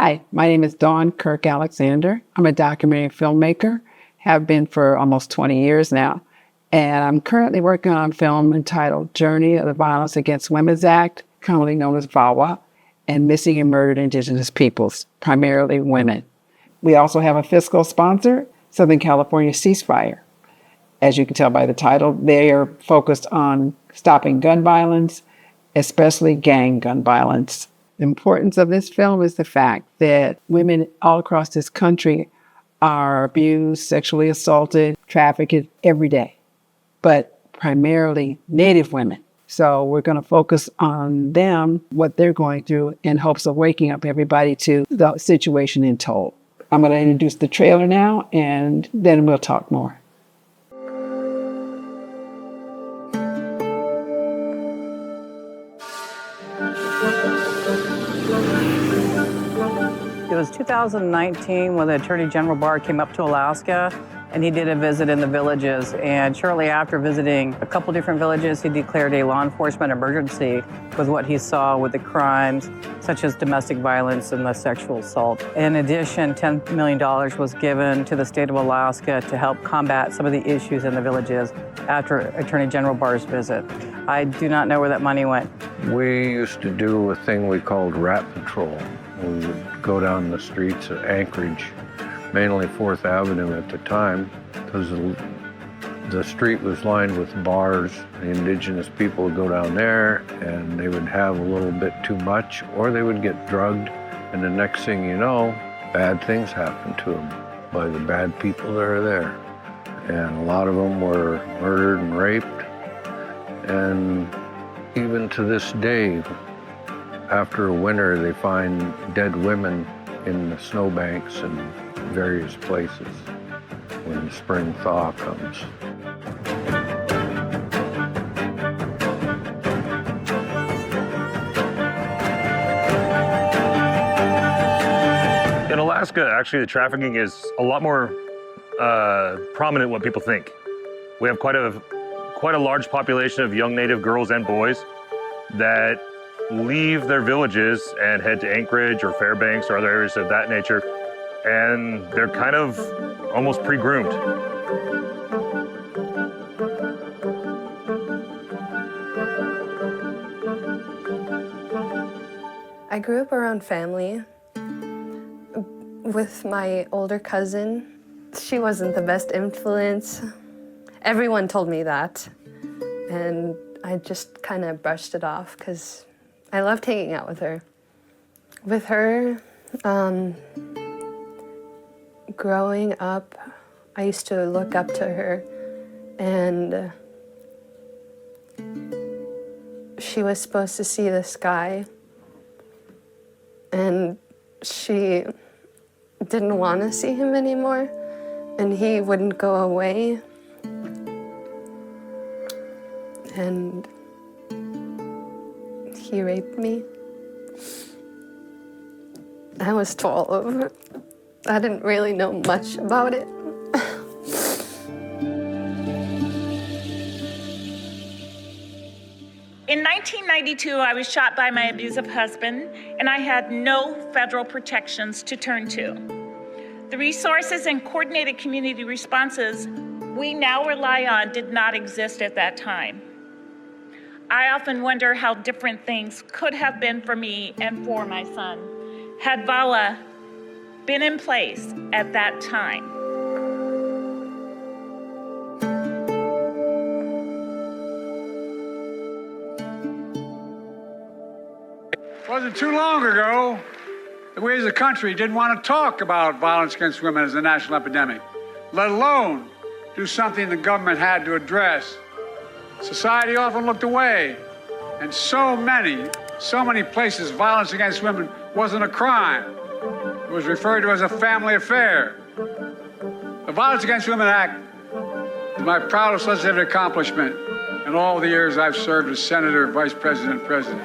Hi, my name is Dawn Kirk Alexander. I'm a documentary filmmaker, have been for almost 20 years now. And I'm currently working on a film entitled Journey of the Violence Against Women's Act, commonly known as VAWA, and Missing and Murdered Indigenous Peoples, primarily women. We also have a fiscal sponsor, Southern California Ceasefire. As you can tell by the title, they are focused on stopping gun violence, especially gang gun violence. The importance of this film is the fact that women all across this country are abused, sexually assaulted, trafficked every day, but primarily Native women. So we're going to focus on them, what they're going through, in hopes of waking up everybody to the situation in total. I'm going to introduce the trailer now, and then we'll talk more. It was 2019 when the Attorney General Barr came up to Alaska, and he did a visit in the villages. And shortly after visiting a couple different villages, he declared a law enforcement emergency with what he saw with the crimes, such as domestic violence and the sexual assault. In addition, $10 million was given to the state of Alaska to help combat some of the issues in the villages after Attorney General Barr's visit. I do not know where that money went. We used to do a thing we called rat patrol. We would go down the streets of Anchorage, mainly 4th Avenue at the time, because the street was lined with bars. The indigenous people would go down there and they would have a little bit too much, or they would get drugged, and the next thing you know, bad things happened to them by the bad people that are there. And a lot of them were murdered and raped. And even to this day, after a winter, they find dead women in the snowbanks and various places when the spring thaw comes. In Alaska, actually, the trafficking is a lot more prominent than what people think. We have quite a large population of young Native girls and boys that leave their villages and head to Anchorage or Fairbanks or other areas of that nature, and they're kind of almost pre-groomed. I grew up around family with my older cousin. She wasn't the best influence. Everyone told me that, and I just kind of brushed it off because I loved hanging out with her. With her, growing up, I used to look up to her, and she was supposed to see the sky, and she didn't want to see him anymore, and he wouldn't go away. And he raped me. I was 12. I didn't really know much about it. In 1992, I was shot by my abusive husband, and I had no federal protections to turn to. The resources and coordinated community responses we now rely on did not exist at that time. I often wonder how different things could have been for me and for my son had VAWA been in place at that time. It wasn't too long ago that we as a country didn't want to talk about violence against women as a national epidemic, let alone do something the government had to address. Society often looked away, and so many places violence against women wasn't a crime. It was referred to as a family affair. The Violence Against Women Act is my proudest legislative accomplishment in all the years I've served as Senator, Vice President, and President.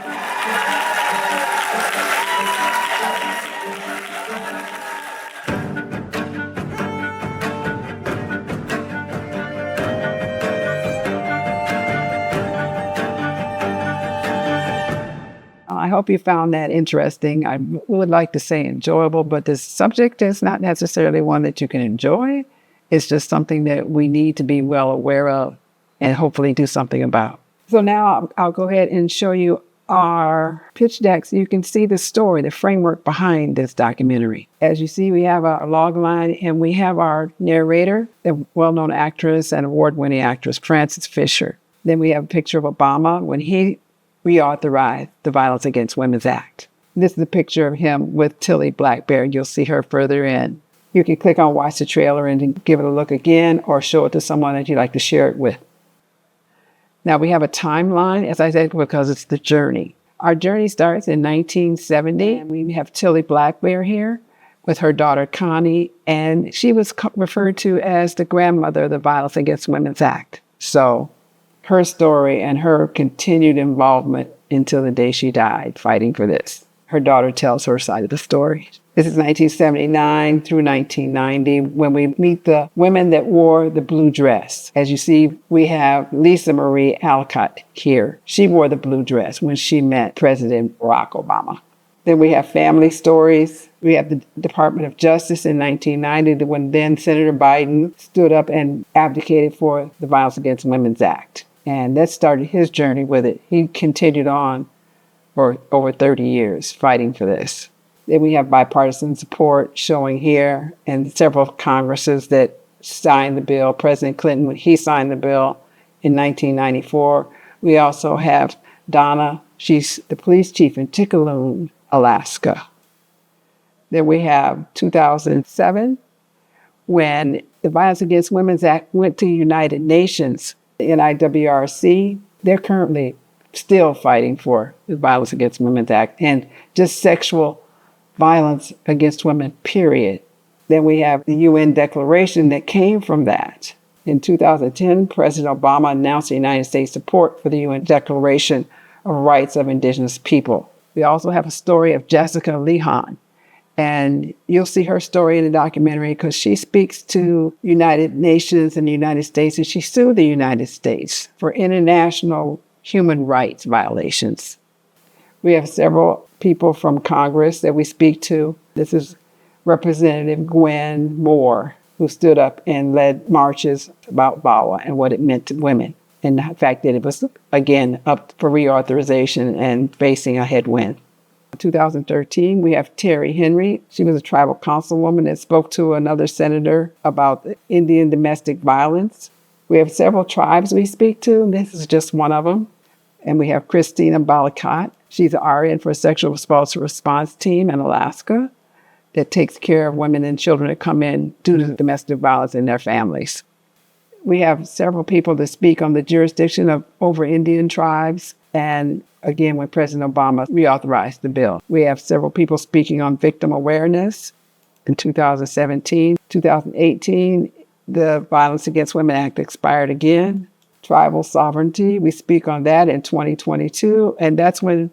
I hope you found that interesting. I would like to say enjoyable, but the subject is not necessarily one that you can enjoy. It's just something that we need to be well aware of and hopefully do something about. So now I'll go ahead and show you our pitch deck so you can see the story, the framework behind this documentary. As you see, we have a log line and we have our narrator, the well-known actress and award-winning actress, Frances Fisher. Then we have a picture of Obama when he reauthorized the Violence Against Women's Act. This is a picture of him with Tilly Blackbear. You'll see her further in. You can click on watch the trailer and give it a look again or show it to someone that you'd like to share it with. Now we have a timeline, as I said, because it's the journey. Our journey starts in 1970. And we have Tilly Blackbear here with her daughter Connie, and she was referred to as the grandmother of the Violence Against Women's Act. So her story and her continued involvement until the day she died fighting for this. Her daughter tells her side of the story. This is 1979 through 1990 when we meet the women that wore the blue dress. As you see, we have Lisa Marie Alcott here. She wore the blue dress when she met President Barack Obama. Then we have family stories. We have the Department of Justice in 1990 when then Senator Biden stood up and advocated for the Violence Against Women's Act. And that started his journey with it. He continued on for over 30 years fighting for this. Then we have bipartisan support showing here and several Congresses that signed the bill. President Clinton, when he signed the bill in 1994. We also have Donna. She's the police chief in Tickaloon, Alaska. Then we have 2007 when the Violence Against Women's Act went to the United Nations, the NIWRC. They're currently still fighting for the Violence Against Women's Act and just sexual violence against women, period. Then we have the UN declaration that came from that. In 2010, President Obama announced the United States support for the UN Declaration of Rights of Indigenous People. We also have a story of Jessica Lehan, and you'll see her story in the documentary because she speaks to United Nations and the United States, and she sued the United States for international human rights violations. We have several people from Congress that we speak to. This is Representative Gwen Moore, who stood up and led marches about VAWA and what it meant to women, and the fact that it was, again, up for reauthorization and facing a headwind. In 2013, we have Terry Henry. She was a tribal councilwoman that spoke to another senator about Indian domestic violence. We have several tribes we speak to, and this is just one of them. And we have Christina Balikot. She's an RN for a sexual assault response team in Alaska that takes care of women and children that come in due to domestic violence in their families. We have several people that speak on the jurisdiction of over Indian tribes. And again, when President Obama reauthorized the bill, we have several people speaking on victim awareness in 2017. 2018, the Violence Against Women Act expired again. Tribal sovereignty, we speak on that in 2022. And that's when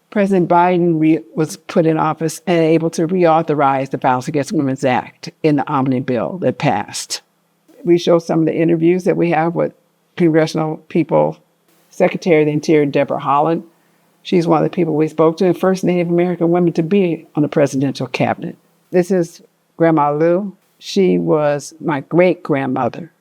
President Biden was put in office and able to reauthorize the Violence Against Women's Act in the Omnibus bill that passed. We show some of the interviews that we have with congressional people. Secretary of the Interior, Deborah Haaland. She's one of the people we spoke to, the first Native American woman to be on the presidential cabinet. This is Grandma Lou. She was my great-grandmother.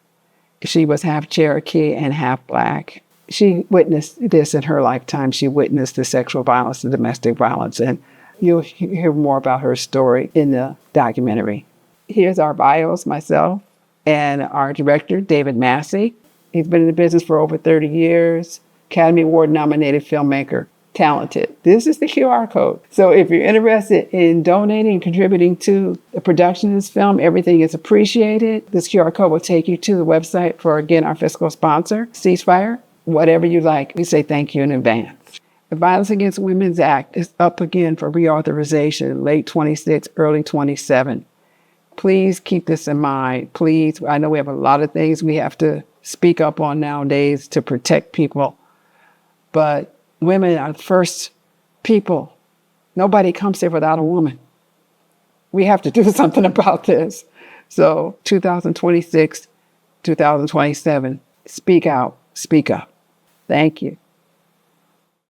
She was half Cherokee and half Black. She witnessed this in her lifetime. She witnessed the sexual violence and domestic violence, and you'll hear more about her story in the documentary. Here's our bios, myself, and our director, David Massey. He's been in the business for over 30 years, Academy Award-nominated filmmaker, talented. This is the QR code. So if you're interested in donating and contributing to the production of this film, everything is appreciated. This QR code will take you to the website for, again, our fiscal sponsor, Ceasefire. Whatever you like, we say thank you in advance. The Violence Against Women's Act is up again for reauthorization late 26, early 27. Please keep this in mind. Please, I know we have a lot of things we have to speak up on nowadays to protect people, but women are the first people. Nobody comes here without a woman. We have to do something about this. So 2026, 2027, speak out, speak up. Thank you.